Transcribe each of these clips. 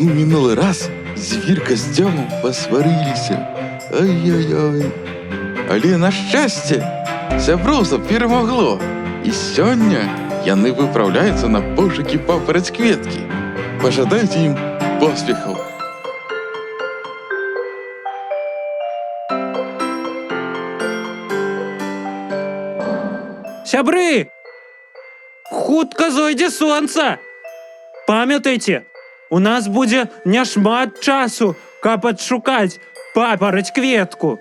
У минулый раз звірка з Тьомом посварилися. Ай-яй-яй. Але на щастя, сяброўства перемогло. І сёння яны выпраўляюцца на пошукі папараць-кветкі. Пажадайце ім поспехаў. Сябры! Хутка зойдзе сонца! Памятайце, у нас будзе няшмат часу, каб адшукаць папараць-кветку.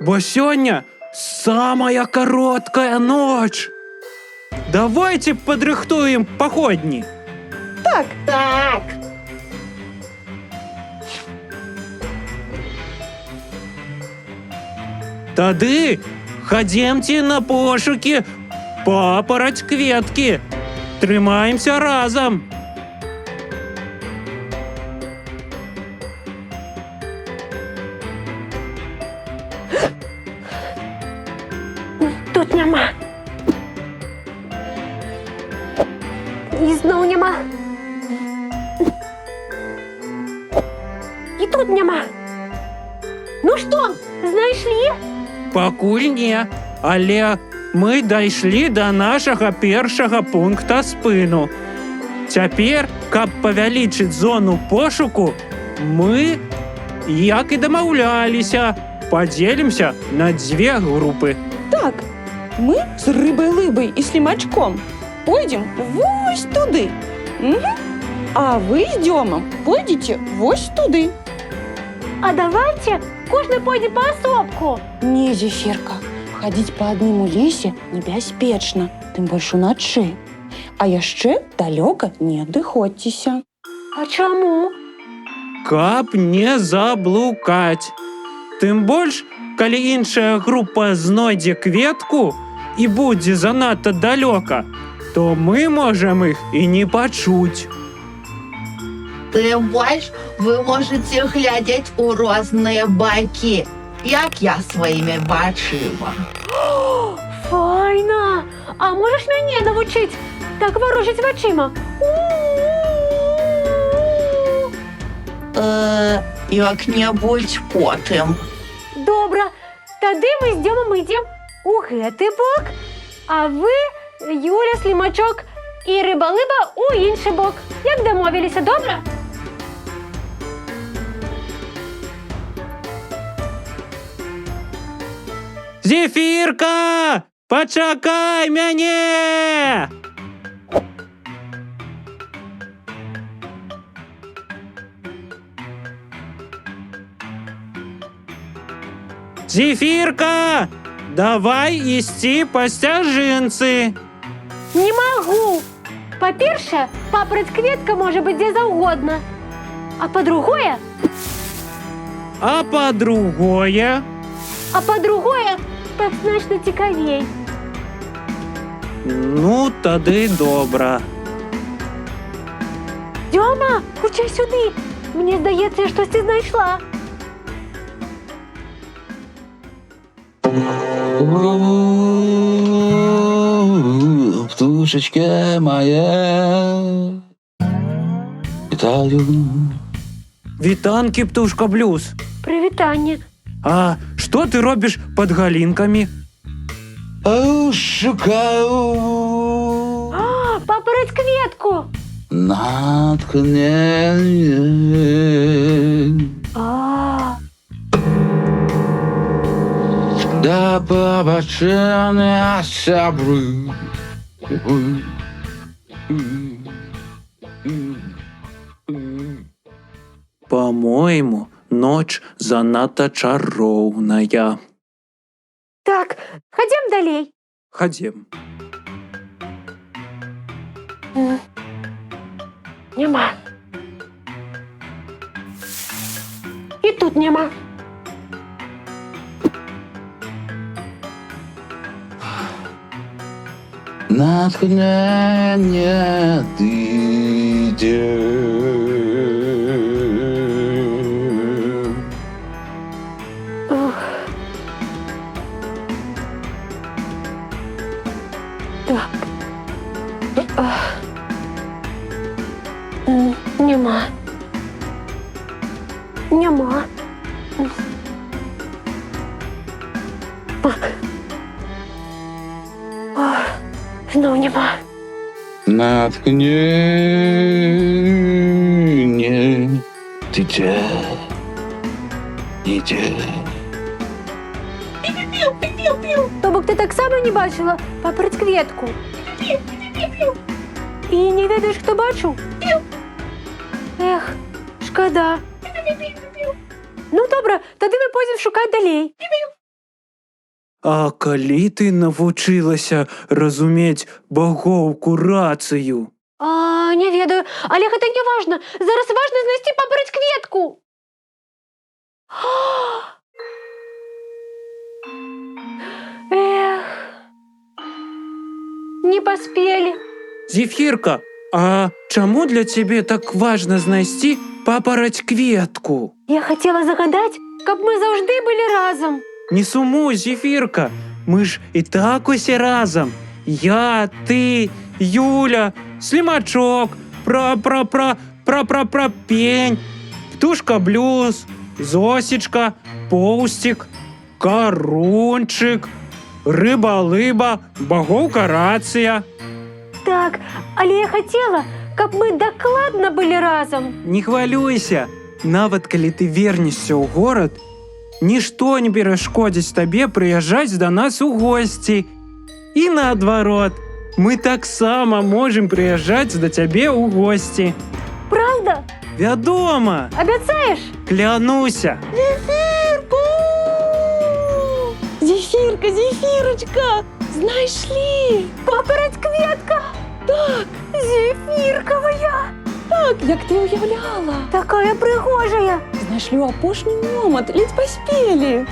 Бо сёння самая кароткая ноч. Давайте падрыхтуем паходні. Так. Тады хадземце на пошукі папараць-кветкі. Трымаемся разам. Тут няма. І зноў няма. І тут няма. Ну што, знайшлі? Пакуль не, але мы дайшлі да нашага першага пункта спыну. Цяпер, каб павялічыць зону пошуку, мы, як і дамаўляліся, падзелімся на дзве групы. Так, мы з рыбай-лыбай і слімачком пойдзем вось туды. А вы з Дзёмам пойдзеце вось туды. А давайте кожны пойдзе паасобку. Не, Зефірка, хадзіць па адным у лесе небяспечна, тым больш уначы. А яшчэ далёка не адыходзьцеся. А чаму? Каб не заблукаць. Тым больш, калі іншая група знойдзе кветку і будзе занадта далёка, то мы можам іх і не пачуць. Тим больш, ви можете глядіти у різні байки, як я своїми бачила. Файна! А можеш мяне навучыць так варожыць вачыма? Як-небудзь потым. Добра, тады мы з Дзёмам ідзем у гэты бок, а вы, Юля, Слімачок і рыба-лыба у іншы бок. Як дамовіліся, добра? Зефірка! Пачакай мяне! Зефірка! Давай ісці па сцяжынцы. Не магу! Па-першае, папараць-кветка можа быць дзе заўгодна. А па-другое, так значна цікавей. Ну, тады добра. Дзёма, хутчэй сюды! Мне здаецца, я штосьці знайшла. Птушечке моя, вітаю. Вітанкі, птушка Блюз. Прывітанне. А што ты робіш пад галінкамі? Шукаю Папараць-кветку! натхнення да побачення сябры. По-моему, ноч занадта чароўная. Так, хадзем далей. Хадзем. Няма. І тут няма. Натхнення ти йдеш. Так. Нема. нема. Знову нема. Натхнення, дитя, дитя. Тобок ти так само не бачила папоротькветку? І не ведаєш, хто бачив? Ех, шкода. Ну, добре, тоді ми пойдемо шукати далі. А коли ти навчилася розуміти боговку рацію? Не ведаю. Олег, это не важно. Зараз важно знайти папоротькветку. Эх, не поспели. Зефірка, а чому для тебе так важно знайти папоротькветку? Я хотіла загадати, каб ми завжди були разом. Не сумуй, Зефірка, ми ж і так усі разом. Я, ти, Юля, Слімачок, пень, Птушка Блюз, Зосічка, Поустік, Карунчик, Риба-либа, Боговка рація. Так, але я хотіла, каб ми докладно були разом. Не хвалюйся, нават калі ты вернешся ў горад, нішто не перашкодзіць табе прыязджаць да нас у госці. І наадварот, мы таксама можем прыязджаць да цябе ў госці. Правда? Вядома, Обяцаешь? клянуся. Зефірка, Зефірочка, знайшли! Папоротькветка! Так, зефірковая! Так, як ти уявляла. Такая пригожая! Знайшли у апошні момант, ледь поспели.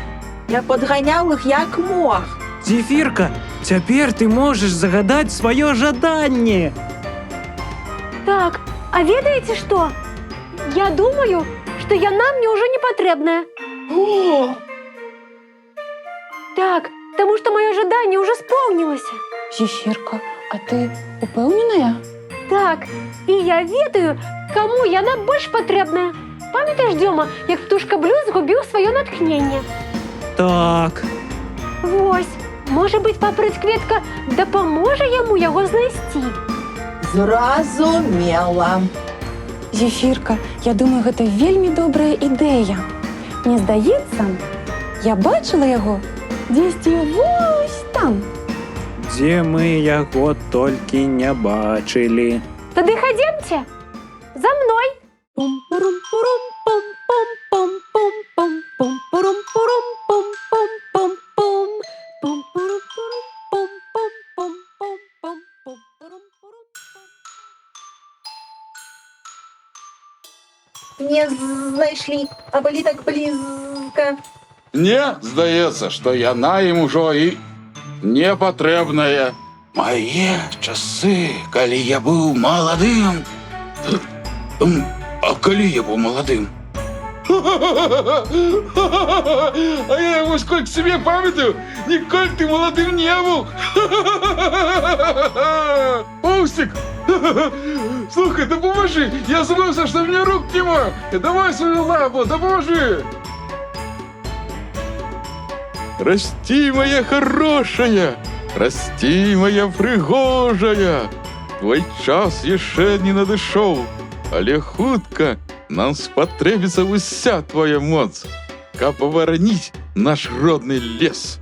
Я подганяв їх як мог. Зефірка, цяпер ты можаш загадаць сваё жаданне. Так, а ведаете что? Я думаю, что яна мне уже не потребная. О, Так, потому что мое ожидание уже исполнилось. Зефірка, а ти упевнена? Так, и я ведаю, кому яна больш патрэбная. Памятаеш, Дёма, як Птушка Блюз згубіў сваё натхненне? Так, Вось, можа быць, папоротькветка дапаможа яму яго знайсці. зразумела. Зефірка, я думаю, гэта вельмі добрая ідэя. Мне здаецца, я бачыла яго дзесьці вось там. дзе мы яго толькі не бачылі. Тады хадземце. За мной. Не знайшлі, а былі так близько. Мне здаецца, што яна ім ужо і не патрэбная. Мае часы, калі я быў маладым. А калі я быў маладым? А я его сколько себе памятаю, ніколі ты маладым не быў. Паустик, слухай, допоможи, я забылся, что мне рук нема. Давай свою лапу, допоможи. Расти, моя хорошая, расти, моя прыгожая. Твой час яшчэ не надышоў, але хутка нам спатрэбіцца ўся твоя моц, каб павараніць наш родны лес.